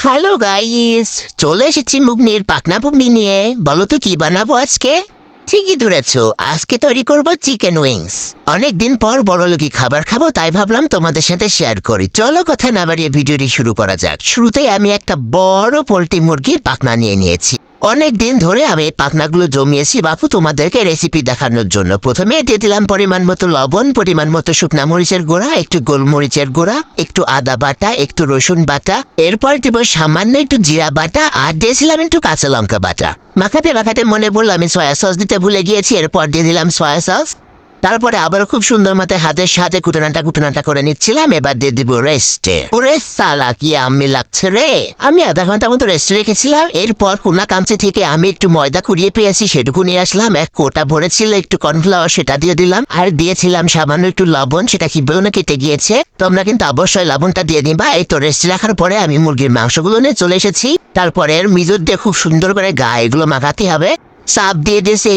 Hello guys, চলে এসেছি মুগনির পাকনা পুকনি নিয়ে। বলো তো কি বানাবো আজকে? ঠিকই ধরেছো, আজকে তৈরি করবো চিকেন উইংস। অনেকদিন পর বড়লোকি খাবার খাবো, তাই ভাবলাম তোমাদের সাথে শেয়ার করি। চলো কথা না বাড়িয়ে ভিডিওটি শুরু করা যাক। শুরুতেই আমি একটা বড় পোল্ট্রি মুরগির পাকনা নিয়ে নিয়েছি। অনেক দিন ধরে আমি এই পাখনাগুলো জমিয়েছি বাপু তোমাদেরকে রেসিপি দেখানোর জন্য। প্রথমে দিয়ে দিলাম পরিমাণ মতো লবণ, পরিমাণ মতো শুকনা মরিচের গুঁড়া, একটু গোলমরিচের গুঁড়া, একটু আদা বাটা, একটু রসুন বাটা। এরপর দিব সামান্য একটু জিরা বাটা, আর দিয়েছিলাম একটু কাঁচা লঙ্কা বাটা। মাখাতে মাখাতে মনে পড়লো আমি সয়া সস দিতে ভুলে গিয়েছি। এরপর দিয়ে দিলাম সয়া সস। তারপরে আবারও খুব সুন্দর মতো হাতের সাথে কুটনাটা করে নিচ্ছিলাম। এবার দিয়ে দিব রেস্টে। ওরে সালা কি আমি লাগছে রে! আমি আধা ঘন্টা মতো রেস্টে রেখেছিলাম। এরপর কোনা কাঞ্চি থেকে আমি একটু ময়দা কুড়িয়ে পেয়েছি, সেটুকু নিয়ে আসলাম। এক কোটা ভরেছিল একটু কর্নফ্লাওয়ার, সেটা দিয়ে দিলাম। আর দিয়েছিলাম সামান্য একটু লবণ, সেটা কি বেউনে কেটে গিয়েছে। তোমরা কিন্তু অবশ্যই লবণটা দিয়ে দিবা। এই তো রেস্টে রাখার পরে আমি মুরগির মাংসগুলো নিয়ে চলে এসেছি। তারপরে এর মিজুর দিয়ে খুব সুন্দর করে গায়ে এগুলো মাখাতে হবে। চাপ দিয়ে দিয়েছে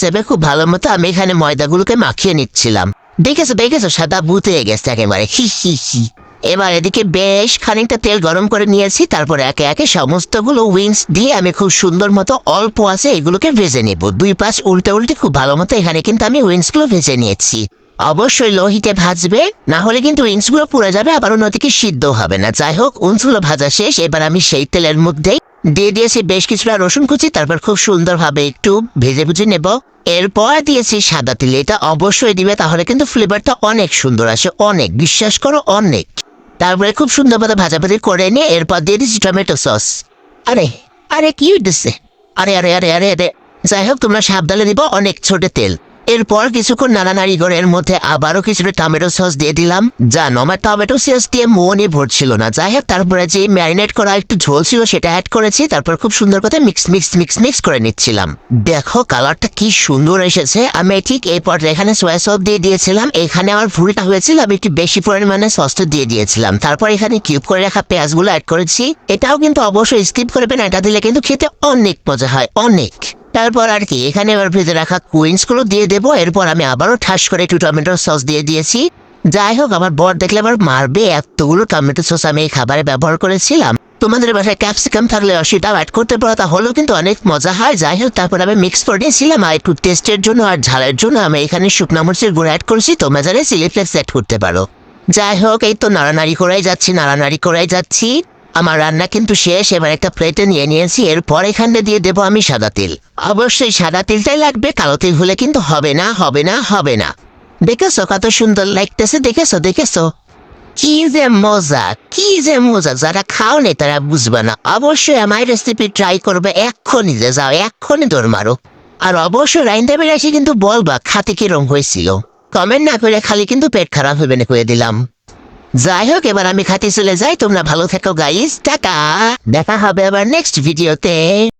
এপে খুব ভালো মতো আমি এখানে ময়দাগুলোকে মাখিয়ে নিচ্ছিলাম। দেখেছো সাদা বুত হয়ে গেছে একেবারে। হি। এবার এদিকে বেশ খানিকটা তেল গরম করে নিয়েছি। তারপরে একে একে সমস্তগুলো উইংস দিয়ে আমি খুব সুন্দর মতো অল্প আছে এগুলোকে ভেজে নেব। দুই পাশ উল্টে খুব ভালো মতো এখানে কিন্তু আমি উইংসগুলো ভেজে নিয়েছি। অবশ্যই লো হিটে ভাজবে, না হলে কিন্তু উইংসগুলো পুড়ে যাবে, আবার অন্যদিকে সিদ্ধ হবে না। যাই হোক, উইংসগুলো ভাজা শেষ। এবার আমি সেই তেলের মধ্যেই দিয়ে দিয়েছি বেশ কিছুটা রসুন কুচি। তারপর খুব সুন্দরভাবে একটু ভেজে নেব। এরপর দিয়েছি সাদা তিল। এটা অবশ্যই দিবে, তাহলে কিন্তু ফ্লেভারটা অনেক সুন্দর আসে, অনেক, বিশ্বাস করো অনেক। তারপরে খুব সুন্দরভাবে ভাজাভাজি করে নিয়ে এরপর দিয়ে দিচ্ছি টমেটো সস। আরে আরে কি হইতেছে! আরে যাই হোক, তোমরা সাবধানে দিব, অনেক ছোট তেল। এরপর কিছুক্ষণ নাড়ানাড়ি করে এর মধ্যে আবারও কিছুটা টমেটো সস দিয়ে দিলাম। জানো আমার টমেটো সস দিয়ে মনে ভরছিল না। যাই হোক, তারপরে যে ম্যারিনেট করা একটু ঝোল ছিল সেটা অ্যাড করেছি। তারপর খুব সুন্দর করে মিক্স করে নিচ্ছিলাম। দেখো কালারটা কি সুন্দর এসেছে। আমি ঠিক এই পর্যায়ে এখানে সয়া সস দিয়ে দিয়েছিলাম। এখানে আমার ভুলটা হয়েছিল, আমি একটু বেশি পরিমাণে সসটা দিয়ে দিয়েছিলাম। তারপর এখানে কিউব করে রাখা পেঁয়াজগুলো অ্যাড করেছি। এটাও কিন্তু অবশ্যই স্কিপ করবেন, এটা দিলে কিন্তু খেতে অনেক মজা হয়, অনেক। তারপর আর কি এখানে এবার ভেজে রাখা কুইন্সগুলো দিয়ে দেবো। এরপর আমি আবারও ঠাস করে একটু টমেটো সস দিয়ে দিয়েছি। যাই হোক, আমার বর দেখলে আবার মারবে, এতগুলো টমেটো সস আমি এই খাবারে ব্যবহার করেছিলাম। তোমাদের বাসায় ক্যাপসিকাম থাকলে সেটাও অ্যাড করতে পারো, তাহলেও কিন্তু অনেক মজা হয়। যাই হোক, তারপর আমি মিক্স করে নিয়েছিলাম। আর একটু টেস্টের জন্য আর ঝালের জন্য আমি এখানে শুকনো মরিচের গুঁড়ো অ্যাড করেছি। তোমরা যারা চিলি ফ্লেক্স অ্যাড করতে পারো। যাই হোক, এই তো নাড়ানাড়ি করাই যাচ্ছি। আমার রান্না কিন্তু শেষ। এবার একটা প্লেটে নিয়ে নিয়েছি। এরপর এখানে দিয়ে দেবো আমি সাদা তেল। অবশ্যই সাদা তেলটাই লাগবে, কালো তেল হলে কিন্তু হবে না। দেখেছো কত সুন্দর লাগতেছে? দেখেছো কি যে মজা! যারা খাও নি তারা বুঝবে না। অবশ্যই আমার রেসিপি ট্রাই করবে, এক্ষুনি এক্ষুনি দৌড় মারো। আর অবশ্যই রাইন্দা বেড়ে কিন্তু বলবা খাতে কিরম হয়েছিল। কমেন্ট না করে খালি কিন্তু পেট খারাপ হবে না করে দিলাম। যাই হোক, এবার আমি খাতে চলে যাই। তোমরা ভালো থেকো গাইস, টাটা। দেখা হবে আবার নেক্সট ভিডিওতে।